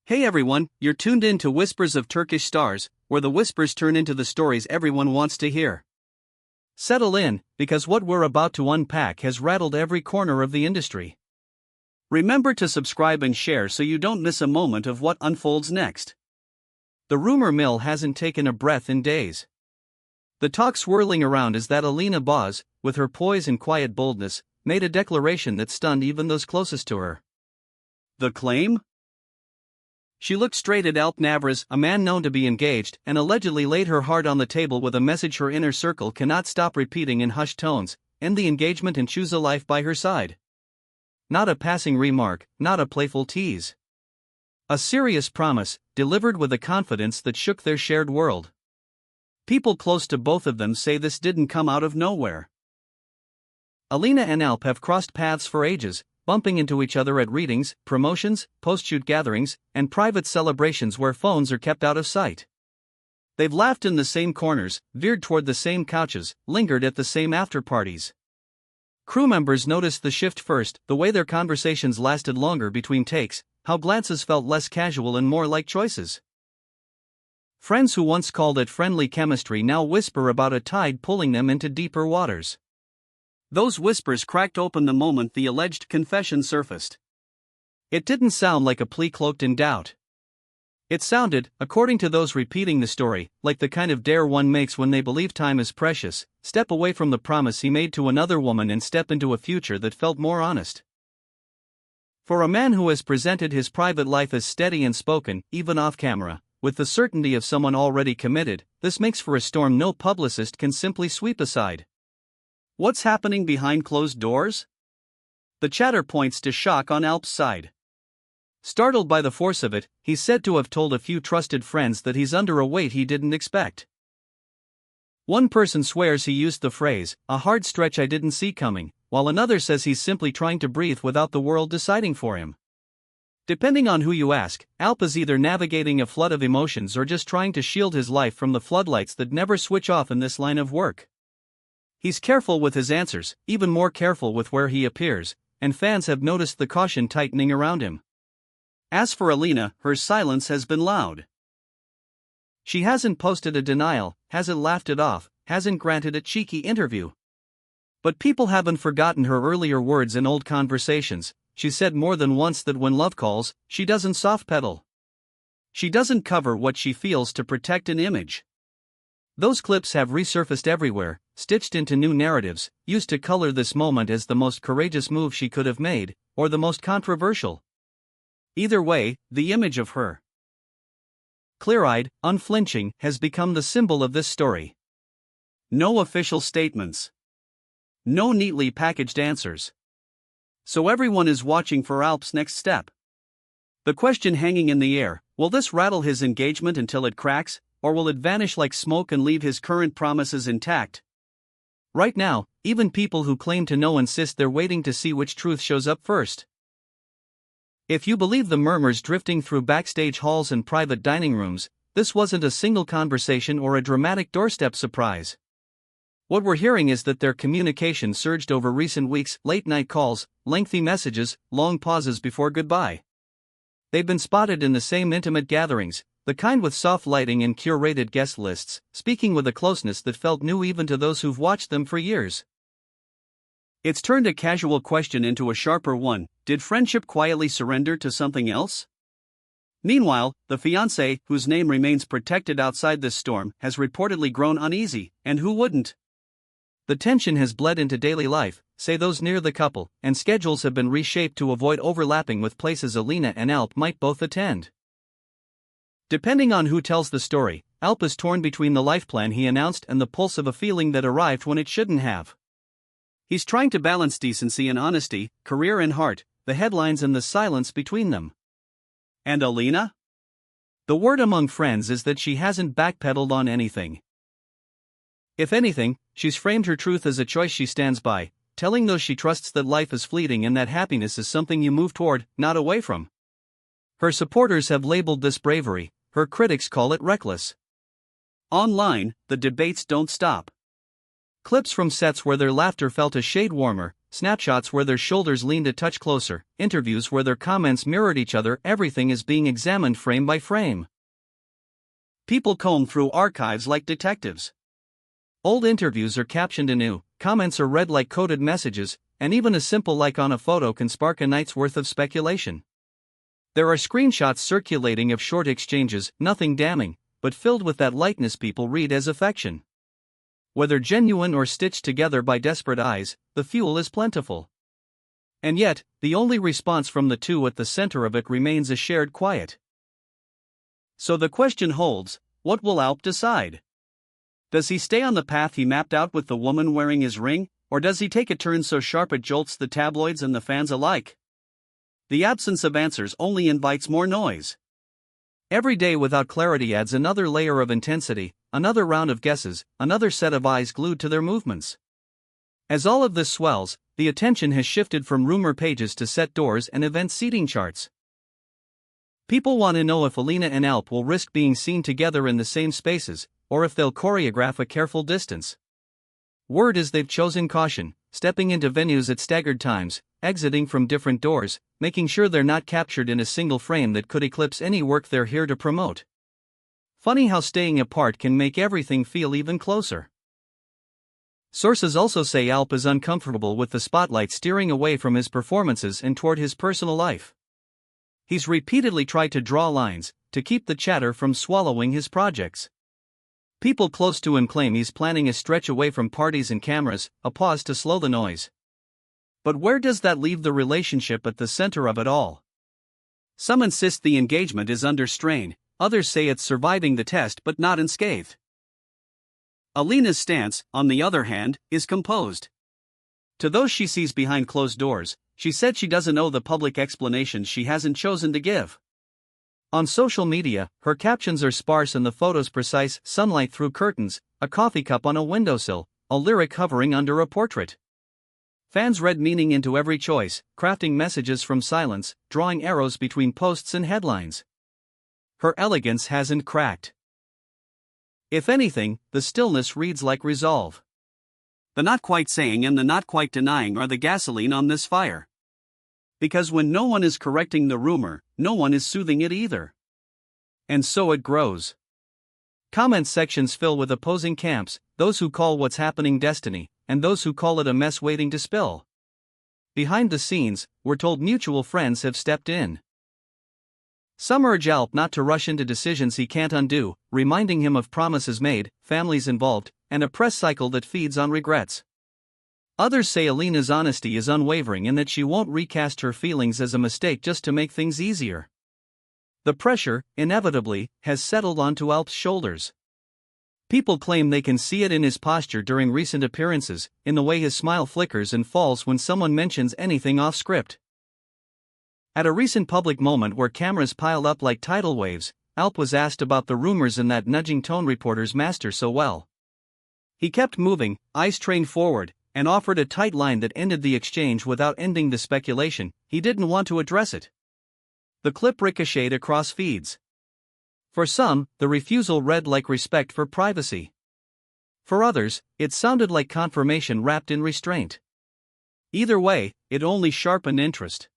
Hey everyone, you're tuned in to Whispers of Turkish Stars, where the whispers turn into the stories everyone wants to hear. Settle in, because what we're about to unpack has rattled every corner of the industry. Remember to subscribe and share so you don't miss a moment of what unfolds next. The rumor mill hasn't taken a breath in days. The talk swirling around is that Alina, with her poise and quiet boldness, made a declaration that stunned even those closest to her. The claim? She looked straight at Alp Navras, a man known to be engaged, and allegedly laid her heart on the table with a message her inner circle cannot stop repeating in hushed tones: end the engagement and choose a life by her side. Not a passing remark, not a playful tease. A serious promise, delivered with a confidence that shook their shared world. People close to both of them say this didn't come out of nowhere. Alina and Alp have crossed paths for ages, bumping into each other at readings, promotions, post-shoot gatherings, and private celebrations where phones are kept out of sight. They've laughed in the same corners, veered toward the same couches, lingered at the same after-parties. Crew members noticed the shift first, the way their conversations lasted longer between takes, how glances felt less casual and more like choices. Friends who once called it friendly chemistry now whisper about a tide pulling them into deeper waters. Those whispers cracked open the moment the alleged confession surfaced. It didn't sound like a plea cloaked in doubt. It sounded, according to those repeating the story, like the kind of dare one makes when they believe time is precious: step away from the promise he made to another woman and step into a future that felt more honest. For a man who has presented his private life as steady and spoken, even off camera, with the certainty of someone already committed, this makes for a storm no publicist can simply sweep aside. What's happening behind closed doors? The chatter points to shock on Alp's side. Startled by the force of it, he's said to have told a few trusted friends that he's under a weight he didn't expect. One person swears he used the phrase, "a hard stretch I didn't see coming," while another says he's simply trying to breathe without the world deciding for him. Depending on who you ask, Alp is either navigating a flood of emotions or just trying to shield his life from the floodlights that never switch off in this line of work. He's careful with his answers, even more careful with where he appears, and fans have noticed the caution tightening around him. As for Alina, her silence has been loud. She hasn't posted a denial, hasn't laughed it off, hasn't granted a cheeky interview. But people haven't forgotten her earlier words in old conversations. She said more than once that when love calls, she doesn't soft pedal. She doesn't cover what she feels to protect an image. Those clips have resurfaced everywhere, stitched into new narratives, used to color this moment as the most courageous move she could have made, or the most controversial. Either way, the image of her, clear-eyed, unflinching, has become the symbol of this story. No official statements. No neatly packaged answers. So everyone is watching for Alp's next step. The question hanging in the air: will this rattle his engagement until it cracks, or will it vanish like smoke and leave his current promises intact? Right now, even people who claim to know insist they're waiting to see which truth shows up first. If you believe the murmurs drifting through backstage halls and private dining rooms, this wasn't a single conversation or a dramatic doorstep surprise. What we're hearing is that their communication surged over recent weeks: late-night calls, lengthy messages, long pauses before goodbye. They've been spotted in the same intimate gatherings, the kind with soft lighting and curated guest lists, speaking with a closeness that felt new even to those who've watched them for years. It's turned a casual question into a sharper one: did friendship quietly surrender to something else? Meanwhile, the fiancé, whose name remains protected outside this storm, has reportedly grown uneasy, and who wouldn't? The tension has bled into daily life, say those near the couple, and schedules have been reshaped to avoid overlapping with places Alina and Alp might both attend. Depending on who tells the story, Alp is torn between the life plan he announced and the pulse of a feeling that arrived when it shouldn't have. He's trying to balance decency and honesty, career and heart, the headlines and the silence between them. And Alina? The word among friends is that she hasn't backpedaled on anything. If anything, she's framed her truth as a choice she stands by, telling those she trusts that life is fleeting and that happiness is something you move toward, not away from. Her supporters have labeled this bravery, her critics call it reckless. Online, the debates don't stop. Clips from sets where their laughter felt a shade warmer, snapshots where their shoulders leaned a touch closer, interviews where their comments mirrored each other. Everything is being examined frame by frame. People comb through archives like detectives. Old interviews are captioned anew, comments are read like coded messages, and even a simple like on a photo can spark a night's worth of speculation. There are screenshots circulating of short exchanges, nothing damning, but filled with that lightness people read as affection. Whether genuine or stitched together by desperate eyes, the fuel is plentiful. And yet, the only response from the two at the center of it remains a shared quiet. So the question holds, what will Alp decide? Does he stay on the path he mapped out with the woman wearing his ring, or does he take a turn so sharp it jolts the tabloids and the fans alike? The absence of answers only invites more noise. Every day without clarity adds another layer of intensity, another round of guesses, another set of eyes glued to their movements. As all of this swells, the attention has shifted from rumor pages to set doors and event seating charts. People want to know if Alina and Alp will risk being seen together in the same spaces, or if they'll choreograph a careful distance. Word is they've chosen caution, stepping into venues at staggered times, exiting from different doors, making sure they're not captured in a single frame that could eclipse any work they're here to promote. Funny how staying apart can make everything feel even closer. Sources also say Alp is uncomfortable with the spotlight steering away from his performances and toward his personal life. He's repeatedly tried to draw lines, to keep the chatter from swallowing his projects. People close to him claim he's planning a stretch away from parties and cameras, a pause to slow the noise. But where does that leave the relationship at the center of it all? Some insist the engagement is under strain, others say it's surviving the test but not unscathed. Alina's stance, on the other hand, is composed. To those she sees behind closed doors, she said she doesn't owe the public explanations she hasn't chosen to give. On social media, her captions are sparse and the photos precise: sunlight through curtains, a coffee cup on a windowsill, a lyric hovering under a portrait. Fans read meaning into every choice, crafting messages from silence, drawing arrows between posts and headlines. Her elegance hasn't cracked. If anything, the stillness reads like resolve. The not quite saying and the not quite denying are the gasoline on this fire. Because when no one is correcting the rumor, no one is soothing it either. And so it grows. Comment sections fill with opposing camps, those who call what's happening destiny, and those who call it a mess waiting to spill. Behind the scenes, we're told mutual friends have stepped in. Some urge Alp not to rush into decisions he can't undo, reminding him of promises made, families involved, and a press cycle that feeds on regrets. Others say Alina's honesty is unwavering and that she won't recast her feelings as a mistake just to make things easier. The pressure, inevitably, has settled onto Alp's shoulders. People claim they can see it in his posture during recent appearances, in the way his smile flickers and falls when someone mentions anything off script. At a recent public moment where cameras piled up like tidal waves, Alp was asked about the rumors in that nudging tone reporters master so well. He kept moving, eyes trained forward, and offered a tight line that ended the exchange without ending the speculation. He didn't want to address it. The clip ricocheted across feeds. For some, the refusal read like respect for privacy. For others, it sounded like confirmation wrapped in restraint. Either way, it only sharpened interest.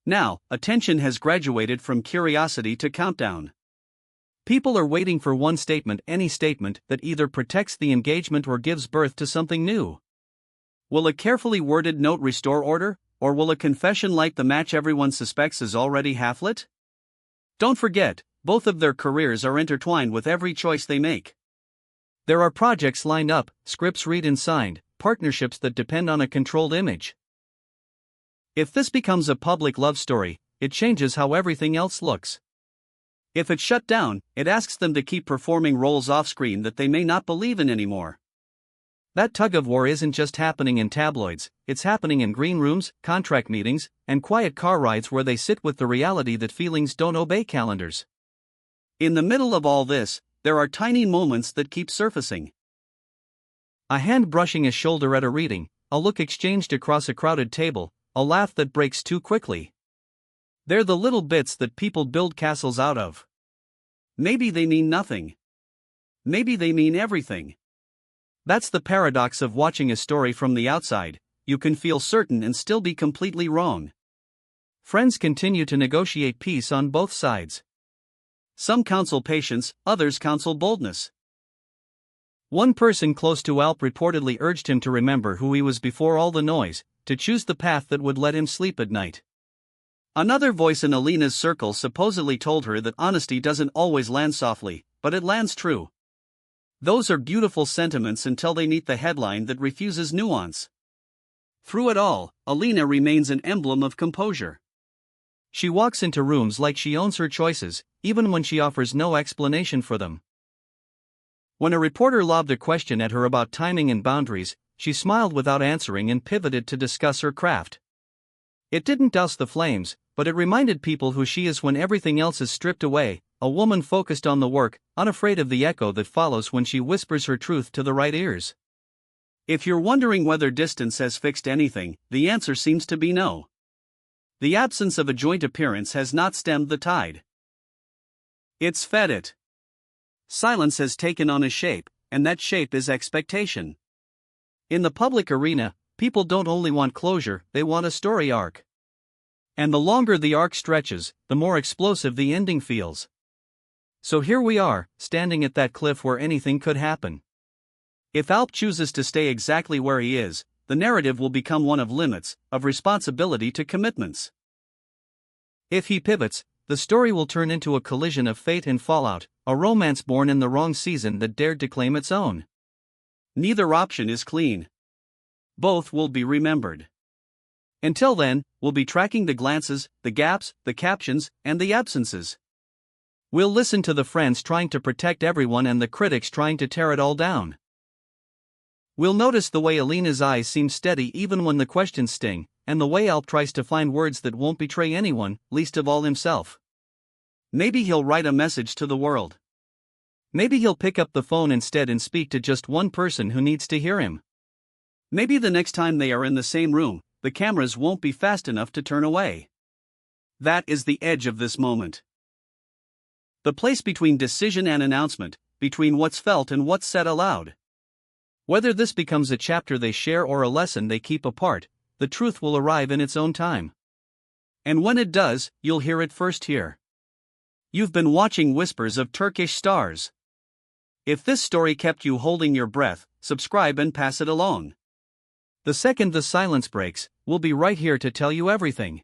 Now, attention has graduated from curiosity to countdown. People are waiting for one statement, any statement that either protects the engagement or gives birth to something new. Will a carefully worded note restore order, or will a confession light the match everyone suspects is already half-lit? Don't forget, both of their careers are intertwined with every choice they make. There are projects lined up, scripts read and signed, partnerships that depend on a controlled image. If this becomes a public love story, it changes how everything else looks. If it's shut down, it asks them to keep performing roles off-screen that they may not believe in anymore. That tug-of-war isn't just happening in tabloids, it's happening in green rooms, contract meetings, and quiet car rides where they sit with the reality that feelings don't obey calendars. In the middle of all this, there are tiny moments that keep surfacing. A hand brushing a shoulder at a reading, a look exchanged across a crowded table, a laugh that breaks too quickly. They're the little bits that people build castles out of. Maybe they mean nothing. Maybe they mean everything. That's the paradox of watching a story from the outside. you can feel certain and still be completely wrong. Friends continue to negotiate peace on both sides. Some counsel patience, others counsel boldness. One person close to Alp reportedly urged him to remember who he was before all the noise, to choose the path that would let him sleep at night. Another voice in Alina's circle supposedly told her that honesty doesn't always land softly, but it lands true. Those are beautiful sentiments until they meet the headline that refuses nuance. Through it all, Alina remains an emblem of composure. She walks into rooms like she owns her choices, even when she offers no explanation for them. When a reporter lobbed a question at her about timing and boundaries, she smiled without answering and pivoted to discuss her craft. It didn't douse the flames, but it reminded people who she is when everything else is stripped away, a woman focused on the work, unafraid of the echo that follows when she whispers her truth to the right ears. If you're wondering whether distance has fixed anything, the answer seems to be no. The absence of a joint appearance has not stemmed the tide. It's fed it. Silence has taken on a shape, and that shape is expectation. In the public arena, people don't only want closure, they want a story arc. And the longer the arc stretches, the more explosive the ending feels. So here we are, standing at that cliff where anything could happen. If Alp chooses to stay exactly where he is, the narrative will become one of limits, of responsibility to commitments. If he pivots, the story will turn into a collision of fate and fallout, a romance born in the wrong season that dared to claim its own. Neither option is clean. Both will be remembered. Until then, we'll be tracking the glances, the gaps, the captions, and the absences. We'll listen to the friends trying to protect everyone and the critics trying to tear it all down. We'll notice the way Alina's eyes seem steady even when the questions sting, and the way Alp tries to find words that won't betray anyone, least of all himself. Maybe he'll write a message to the world. Maybe he'll pick up the phone instead and speak to just one person who needs to hear him. Maybe the next time they are in the same room, the cameras won't be fast enough to turn away. That is the edge of this moment. The place between decision and announcement, between what's felt and what's said aloud. Whether this becomes a chapter they share or a lesson they keep apart, the truth will arrive in its own time. And when it does, you'll hear it first here. You've been watching Whispers of Turkish Stars. If this story kept you holding your breath, subscribe and pass it along. The second the silence breaks, we'll be right here to tell you everything.